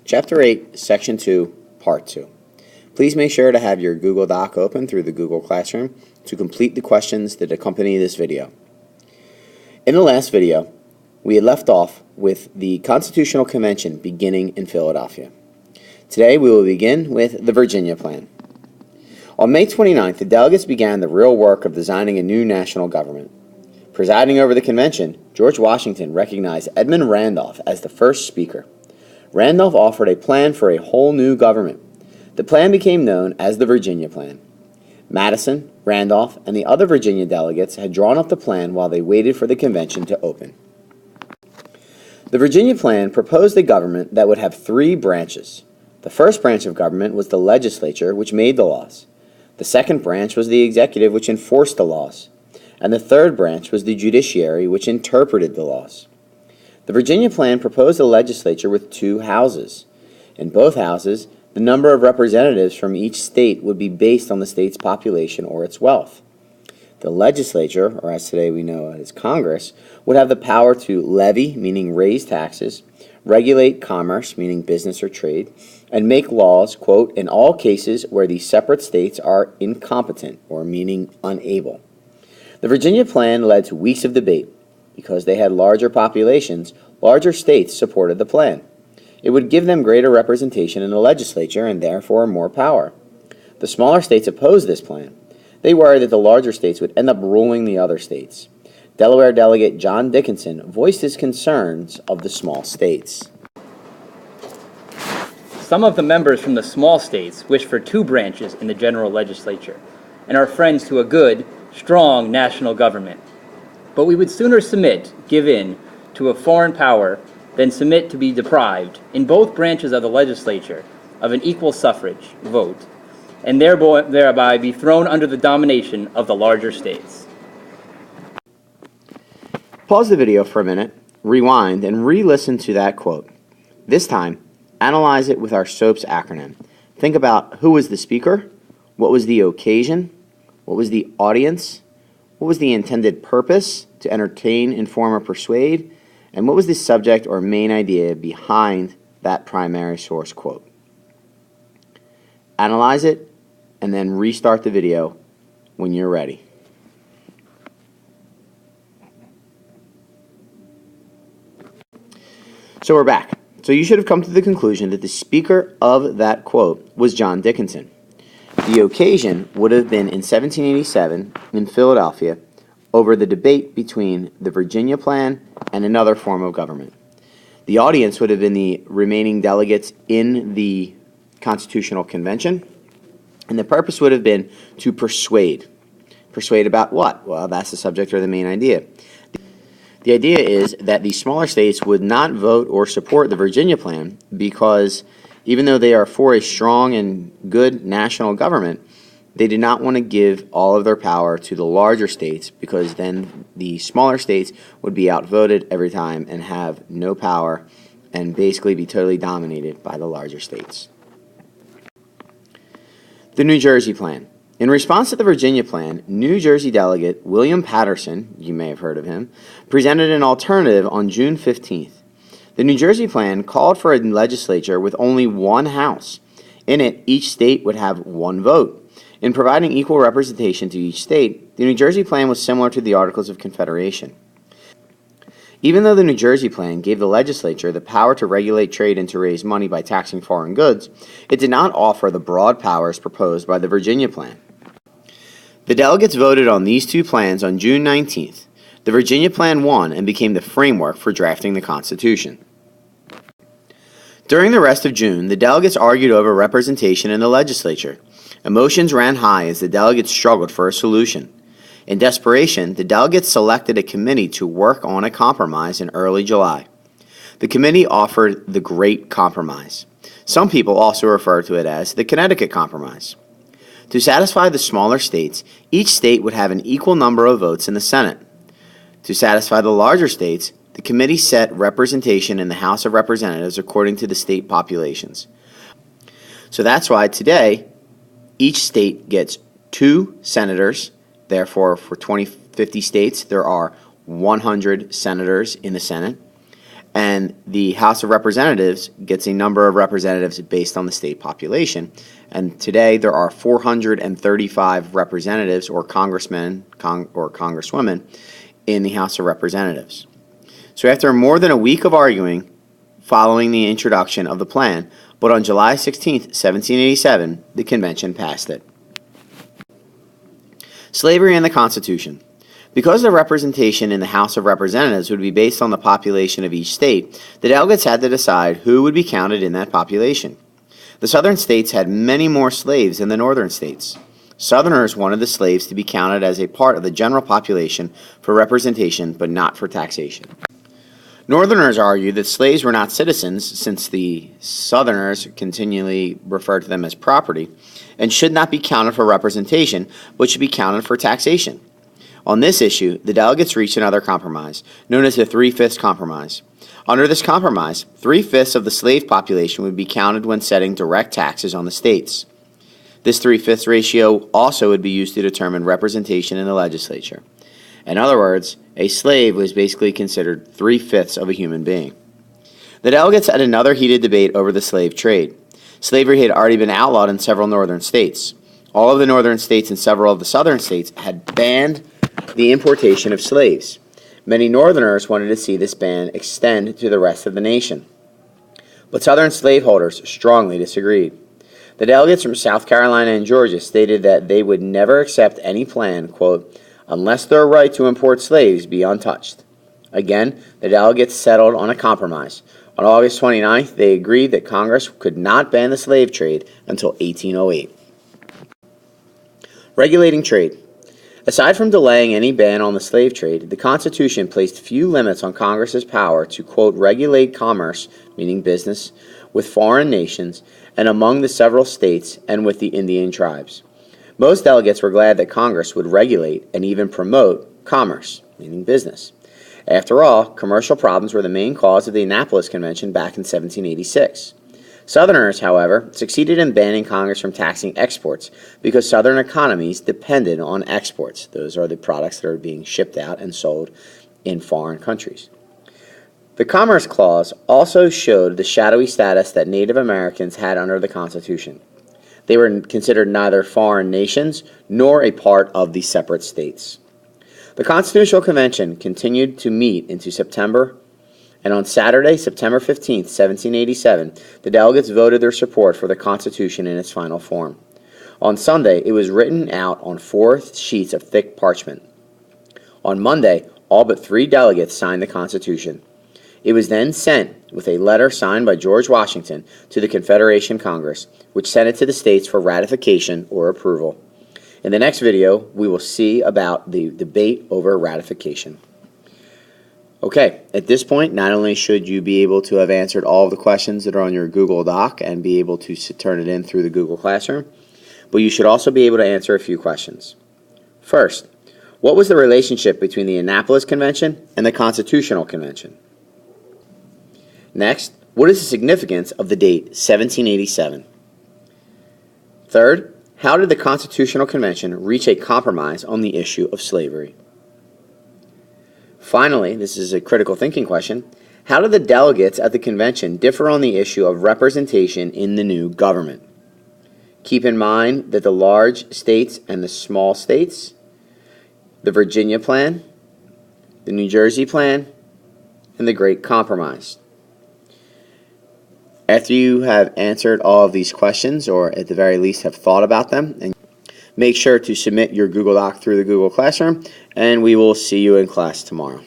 Chapter 8, Section 2, Part 2. Please make sure to have your Google Doc open through the Google Classroom to complete the questions that accompany this video. In the last video, we had left off with the Constitutional Convention beginning in Philadelphia. Today we will begin with the Virginia Plan. On May 29th, the delegates began the real work of designing a new national government. Presiding over the convention, George Washington recognized Edmund Randolph as the first speaker. Randolph offered a plan for a whole new government. The plan became known as the Virginia Plan. Madison, Randolph, and the other Virginia delegates had drawn up the plan while they waited for the convention to open. The Virginia Plan proposed a government that would have three branches. The first branch of government was the legislature, which made the laws. The second branch was the executive, which enforced the laws. And the third branch was the judiciary, which interpreted the laws. The Virginia Plan proposed a legislature with two houses. In both houses, the number of representatives from each state would be based on the state's population or its wealth. The legislature, or as today we know it as Congress, would have the power to levy, meaning raise taxes, regulate commerce, meaning business or trade, and make laws, quote, in all cases where the separate states are incompetent, or meaning unable. The Virginia Plan led to weeks of debate. Because they had larger populations, larger states supported the plan. It would give them greater representation in the legislature and therefore more power. The smaller states opposed this plan. They worried that the larger states would end up ruling the other states. Delaware delegate John Dickinson voiced his concerns of the small states. Some of the members from the small states wish for two branches in the general legislature and are friends to a good, strong national government. But we would sooner give in to a foreign power than submit to be deprived, in both branches of the legislature, of an equal suffrage vote, and thereby be thrown under the domination of the larger states. Pause the video for a minute, rewind, and re-listen to that quote. This time, analyze it with our SOAPS acronym. Think about who was the speaker, what was the occasion, what was the audience, what was the intended purpose, to entertain, inform, or persuade, and what was the subject or main idea behind that primary source quote. Analyze it, and then restart the video when you're ready. So we're back. So you should have come to the conclusion that the speaker of that quote was John Dickinson. The occasion would have been in 1787 in Philadelphia over the debate between the Virginia Plan and another form of government. The audience would have been the remaining delegates in the Constitutional Convention, and the purpose would have been to persuade. Persuade about what? Well, that's the subject or the main idea. The idea is that the smaller states would not vote or support the Virginia Plan because even though they are for a strong and good national government, they did not want to give all of their power to the larger states because then the smaller states would be outvoted every time and have no power and basically be totally dominated by the larger states. The New Jersey Plan. In response to the Virginia Plan, New Jersey delegate William Patterson, you may have heard of him, presented an alternative on June 15th. The New Jersey Plan called for a legislature with only one house. In it, each state would have one vote. In providing equal representation to each state, the New Jersey Plan was similar to the Articles of Confederation. Even though the New Jersey Plan gave the legislature the power to regulate trade and to raise money by taxing foreign goods, it did not offer the broad powers proposed by the Virginia Plan. The delegates voted on these two plans on June 19th. The Virginia Plan won and became the framework for drafting the Constitution. During the rest of June, the delegates argued over representation in the legislature. Emotions ran high as the delegates struggled for a solution. In desperation, the delegates selected a committee to work on a compromise in early July. The committee offered the Great Compromise. Some people also refer to it as the Connecticut Compromise. To satisfy the smaller states, each state would have an equal number of votes in the Senate. To satisfy the larger states, the committee set representation in the House of Representatives according to the state populations. So that's why today, each state gets 2 senators. Therefore, for 50 states, there are 100 senators in the Senate. and the House of Representatives gets a number of representatives based on the state population. And today there are 435 representatives or congressmen or congresswomen in the House of Representatives. So after more than a week of arguing following the introduction of the plan, but on July 16, 1787, the convention passed it. Slavery and the Constitution. Because the representation in the House of Representatives would be based on the population of each state, the delegates had to decide who would be counted in that population. The southern states had many more slaves than the northern states. Southerners wanted the slaves to be counted as a part of the general population for representation, but not for taxation. Northerners argued that slaves were not citizens, since the Southerners continually referred to them as property, and should not be counted for representation, but should be counted for taxation. On this issue, the delegates reached another compromise, known as the 3/5 Compromise. Under this compromise, 3/5 of the slave population would be counted when setting direct taxes on the states. This 3/5 ratio also would be used to determine representation in the legislature. In other words, a slave was basically considered 3/5 of a human being. The delegates had another heated debate over the slave trade. Slavery had already been outlawed in several northern states. All of the northern states and several of the southern states had banned the importation of slaves. Many northerners wanted to see this ban extend to the rest of the nation, but southern slaveholders strongly disagreed. The delegates from South Carolina and Georgia stated that they would never accept any plan, quote, unless their right to import slaves be untouched. Again, the delegates settled on a compromise. On August 29th, they agreed that Congress could not ban the slave trade until 1808. Regulating trade. Aside from delaying any ban on the slave trade, the Constitution placed few limits on Congress's power to, quote, regulate commerce, meaning business, with foreign nations and among the several states and with the Indian tribes. Most delegates were glad that Congress would regulate and even promote commerce, meaning business. After all, commercial problems were the main cause of the Annapolis Convention back in 1786. Southerners, however, succeeded in banning Congress from taxing exports because Southern economies depended on exports. Those are the products that are being shipped out and sold in foreign countries. The Commerce Clause also showed the shadowy status that Native Americans had under the Constitution. They were considered neither foreign nations nor a part of the separate states. The Constitutional Convention continued to meet into September, and on Saturday, September 15, 1787, the delegates voted their support for the Constitution in its final form. On Sunday, it was written out on 4 sheets of thick parchment. On Monday, all but 3 delegates signed the Constitution. It was then sent with a letter signed by George Washington to the Confederation Congress, which sent it to the states for ratification or approval. In the next video, we will see about the debate over ratification. Okay, at this point, not only should you be able to have answered all of the questions that are on your Google Doc and be able to turn it in through the Google Classroom, but you should also be able to answer a few questions. First, what was the relationship between the Annapolis Convention and the Constitutional Convention? Next, what is the significance of the date 1787? Third, how did the Constitutional Convention reach a compromise on the issue of slavery? Finally, this is a critical thinking question, how did the delegates at the convention differ on the issue of representation in the new government? Keep in mind that the large states and the small states, the Virginia Plan, the New Jersey Plan, and the Great Compromise. After you have answered all of these questions, or at the very least have thought about them, and make sure to submit your Google Doc through the Google Classroom, and we will see you in class tomorrow.